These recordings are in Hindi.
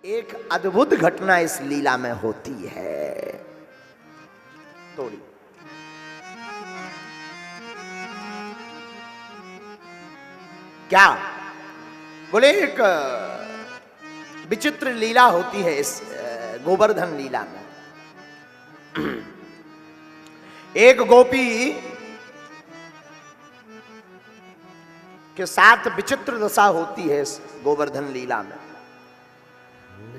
एक अद्भुत घटना इस लीला में होती है। थोड़ी क्या बोले, एक विचित्र लीला होती है इस गोवर्धन लीला में। एक गोपी के साथ विचित्र दशा होती है इस गोवर्धन लीला में।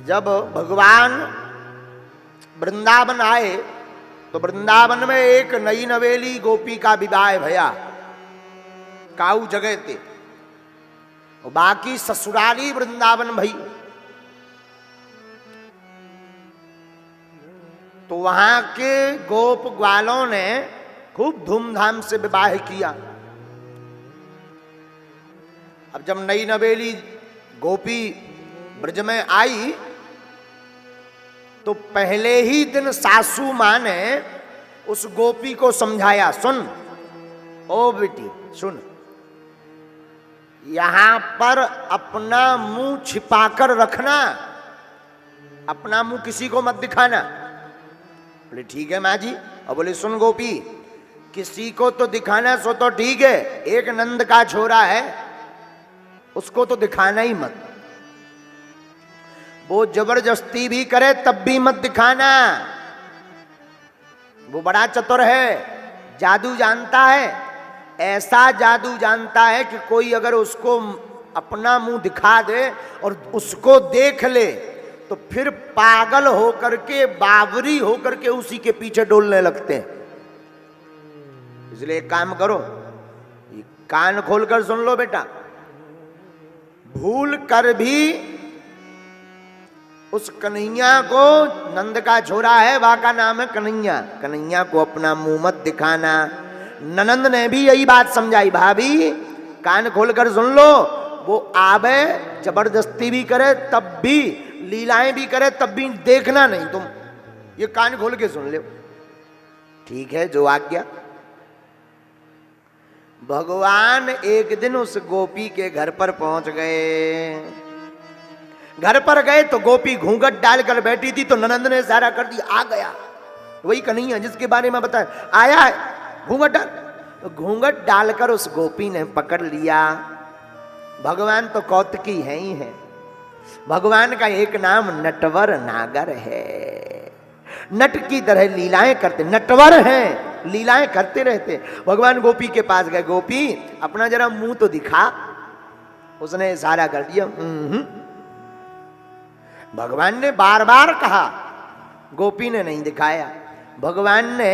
जब भगवान वृंदावन आए तो वृंदावन में एक नई नवेली गोपी का विवाह भया, काऊ जगह थे, और बाकी ससुराली वृंदावन भई। तो वहां के गोप ग्वालों ने खूब धूमधाम से विवाह किया। अब जब नई नवेली गोपी ब्रज में आई तो पहले ही दिन सासू मां ने उस गोपी को समझाया, सुन ओ बेटी सुन, यहां पर अपना मुंह छिपाकर रखना, अपना मुंह किसी को मत दिखाना। बोले ठीक है माँ जी। और बोले सुन गोपी, किसी को तो दिखाना सो तो ठीक है, एक नंद का छोरा है उसको तो दिखाना ही मत। वो जबरदस्ती भी करे तब भी मत दिखाना। वो बड़ा चतुर है, जादू जानता है, ऐसा जादू जानता है कि कोई अगर उसको अपना मुंह दिखा दे और उसको देख ले तो फिर पागल होकर के, बावरी होकर के उसी के पीछे डोलने लगते हैं। इसलिए एक काम करो, कान खोलकर सुन लो बेटा, भूल कर भी उस कन्हैया को, नंद का छोरा है वहां का नाम है कन्हैया, कन्हैया को अपना मुंह मत दिखाना। ननंद ने भी यही बात समझाई, भाभी कान खोलकर सुन लो, वो आवे जबरदस्ती भी करे तब भी, लीलाएं भी करे तब भी देखना नहीं तुम, ये कान खोल के सुन ले। ठीक है जो आज्ञा। भगवान एक दिन उस गोपी के घर पर पहुंच गए। घर पर गए तो गोपी घूंघट डालकर बैठी थी, तो ननंद ने इशारा कर दिया, आ गया वही कन्हैया जिसके बारे में बताया, आया है घूंघट डाल। तो घूंघट डालकर उस गोपी ने पकड़ लिया। भगवान तो कौतुकी है ही है। भगवान का एक नाम नटवर नागर है। नट की तरह लीलाएं करते, नटवर हैं, लीलाएं करते रहते। भगवान गोपी के पास गए, गोपी अपना जरा मुंह तो दिखा। उसने इशारा कर दिया। भगवान ने बार बार कहा, गोपी ने नहीं दिखाया। भगवान ने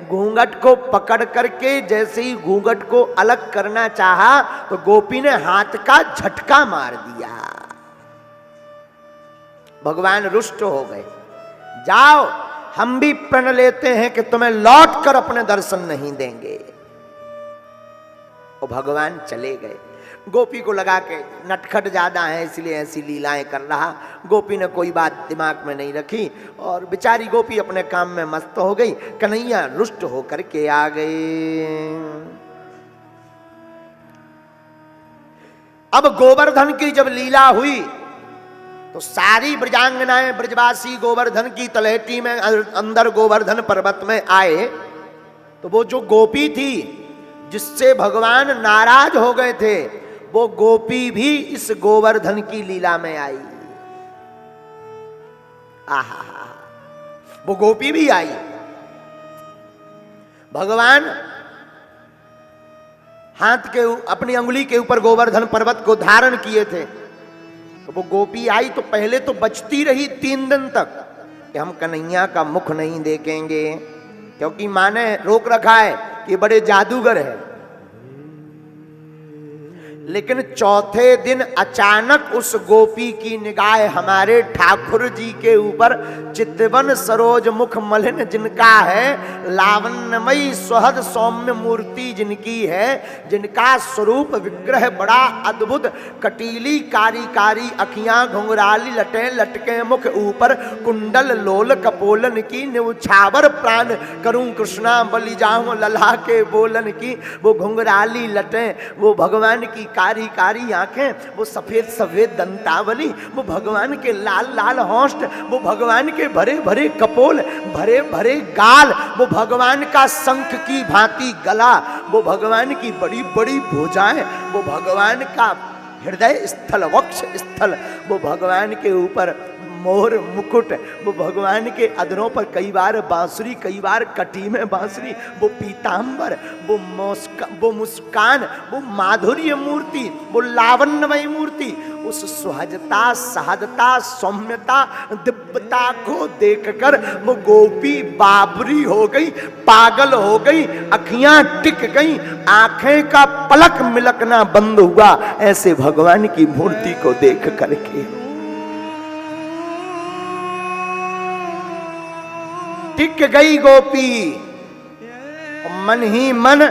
घूंघट को पकड़ करके जैसे ही घूंघट को अलग करना चाहा तो गोपी ने हाथ का झटका मार दिया। भगवान रुष्ट हो गए, जाओ हम भी प्रण लेते हैं कि तुम्हें लौट कर अपने दर्शन नहीं देंगे। और भगवान चले गए। गोपी को लगा के नटखट ज्यादा है इसलिए ऐसी लीलाएं कर रहा। गोपी ने कोई बात दिमाग में नहीं रखी और बेचारी गोपी अपने काम में मस्त हो गई। कन्हैया रुष्ट होकर के आ गए। अब गोवर्धन की जब लीला हुई तो सारी ब्रजांगनाएं, ब्रजवासी गोवर्धन की तलहटी में अंदर गोवर्धन पर्वत में आए। तो वो जो गोपी थी जिससे भगवान नाराज हो गए थे, वो गोपी भी इस गोवर्धन की लीला में आई। आहा, वो गोपी भी आई। भगवान हाथ के अपनी अंगुली के ऊपर गोवर्धन पर्वत को धारण किए थे। तो वो गोपी आई तो पहले तो बचती रही 3 दिन तक कि हम कन्हैया का मुख नहीं देखेंगे, क्योंकि मां ने रोक रखा है कि बड़े जादूगर है। लेकिन चौथे दिन अचानक उस गोपी की निगाह हमारे ठाकुर जी के ऊपर, चितवन सरोज मुख मलिन जिनका है, लावण्यमयी स्वहद सौम्य मूर्ति जिनकी है, जिनका स्वरूप विग्रह बड़ा अद्भुत, कटीली कारी कारी अखियां, घुंघराली लटें, लटके मुख, ऊपर कुंडल लोल कपोलन की, न्यौछावर प्राण करूं कृष्णा बलि जाऊं लल्हा के बोलन की। वो घुंघराली लटें, वो भगवान की कारी कारी आंखें, वो सफेद सफेद दंतावली, वो भगवान के लाल लाल होंठ, वो भगवान के भरे भरे कपोल, भरे भरे गाल, वो भगवान का शंख की भांति गला, वो भगवान की बड़ी बड़ी भुजाएं, वो भगवान का हृदय स्थल वक्ष स्थल, वो भगवान के ऊपर मोर मुकुट, वो भगवान के अधरों पर कई बार बांसुरी, कई बार कटी में बांसुरी, वो पीतांबर, वो मुस्कान, वो माधुर्य मूर्ति, वो लावण्यमय मूर्ति, उस सुहजता सहजता सौम्यता दिव्यता को देखकर वो गोपी बाबरी हो गई, पागल हो गई, अखियां टिक गई, आंखें का पलक मिलकना बंद हुआ ऐसे भगवान की मूर्ति को देख करके। टिक गई गोपी, मन ही मन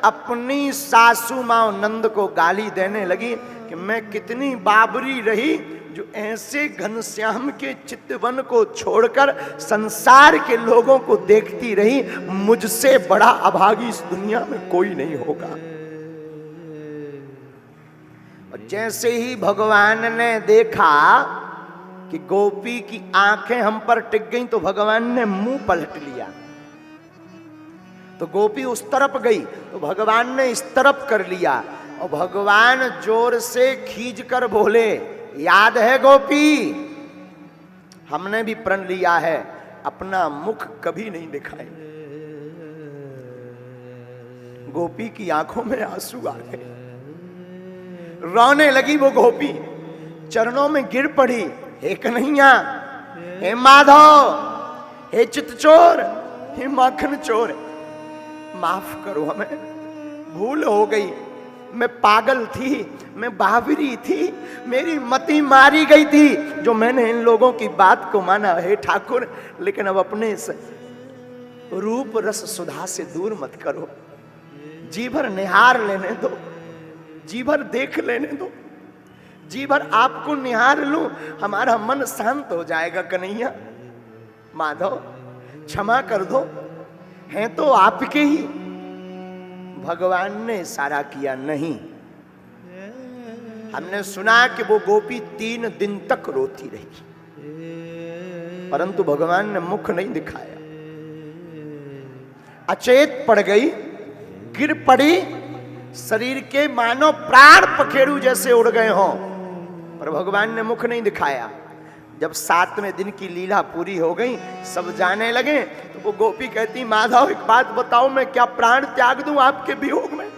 अपनी सासू मां नंद को गाली देने लगी कि मैं कितनी बाबरी रही जो ऐसे घनश्याम के चितवन को छोड़कर संसार के लोगों को देखती रही, मुझसे बड़ा अभागी इस दुनिया में कोई नहीं होगा। और जैसे ही भगवान ने देखा कि गोपी की आंखें हम पर टिक गईं, तो भगवान ने मुंह पलट लिया। तो गोपी उस तरफ गई तो भगवान ने इस तरफ कर लिया, और भगवान जोर से खींच कर बोले, याद है गोपी, हमने भी प्रण लिया है अपना मुख कभी नहीं दिखाएंगे। गोपी की आंखों में आंसू आ गए, रोने लगी वो गोपी, चरणों में गिर पड़ी, हे कन्हैया, हे माधव, हे चितचोर, हे माखन चोर, माफ करो हमें, भूल हो गई, मैं पागल थी, मैं बावरी थी, मेरी मति मारी गई थी जो मैंने इन लोगों की बात को माना। हे ठाकुर, लेकिन अब अपने रूप रस सुधा से दूर मत करो, जी भर निहार लेने दो, जी भर देख लेने दो, जी भर आपको निहार लूं, हमारा मन शांत हो जाएगा। कन्हैया, माधव, क्षमा कर दो, हैं तो आपके ही। भगवान ने इशारा किया, नहीं। हमने सुना कि वो गोपी 3 दिन तक रोती रही, परंतु भगवान ने मुख नहीं दिखाया। अचेत पड़ गई, गिर पड़ी, शरीर के मानो प्राण पखेरु जैसे उड़ गए हों, पर भगवान ने मुख नहीं दिखाया। जब 7वें दिन की लीला पूरी हो गई, सब जाने लगे, तो वो गोपी कहती, माधव एक बात बताओ, मैं क्या प्राण त्याग दूं आपके वियोग में?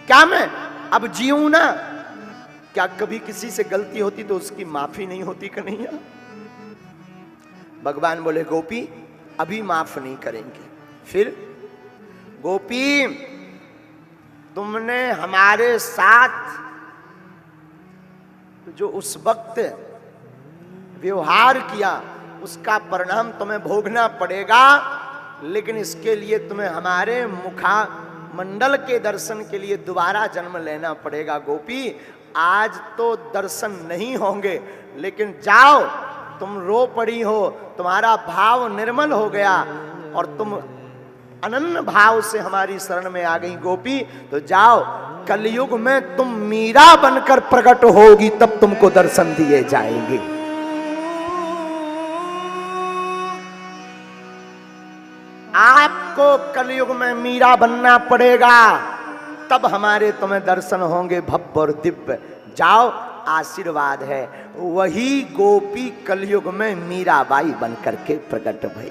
क्या मैं अब जीऊं ना? क्या कभी किसी से गलती होती तो उसकी माफी नहीं होती कन्हैया? भगवान बोले, गोपी अभी माफ नहीं करेंगे। फिर, गोपी तुमने हमारे साथ जो उस वक्त व्यवहार किया उसका परिणाम तुम्हें भोगना पड़ेगा, लेकिन इसके लिए तुम्हें हमारे मुखा मंडल के दर्शन के लिए दोबारा जन्म लेना पड़ेगा। गोपी, आज तो दर्शन नहीं होंगे, लेकिन जाओ, तुम रो पड़ी हो, तुम्हारा भाव निर्मल हो गया और तुम अनन्य भाव से हमारी शरण में आ गई गोपी, तो जाओ, कलयुग में तुम मीरा बनकर प्रकट होगी, तब तुमको दर्शन दिए जाएंगे। आपको कलयुग में मीरा बनना पड़ेगा, तब हमारे तुम्हें दर्शन होंगे भव्य और दिव्य। जाओ, आशीर्वाद है। वही गोपी कलयुग में मीराबाई बनकर के प्रकट भई।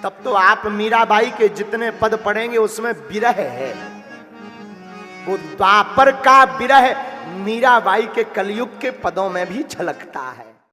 तब तो आप मीराबाई के जितने पद पढ़ेंगे उसमें विरह है, वो द्वापर का विरह मीराबाई के कलयुग के पदों में भी झलकता है।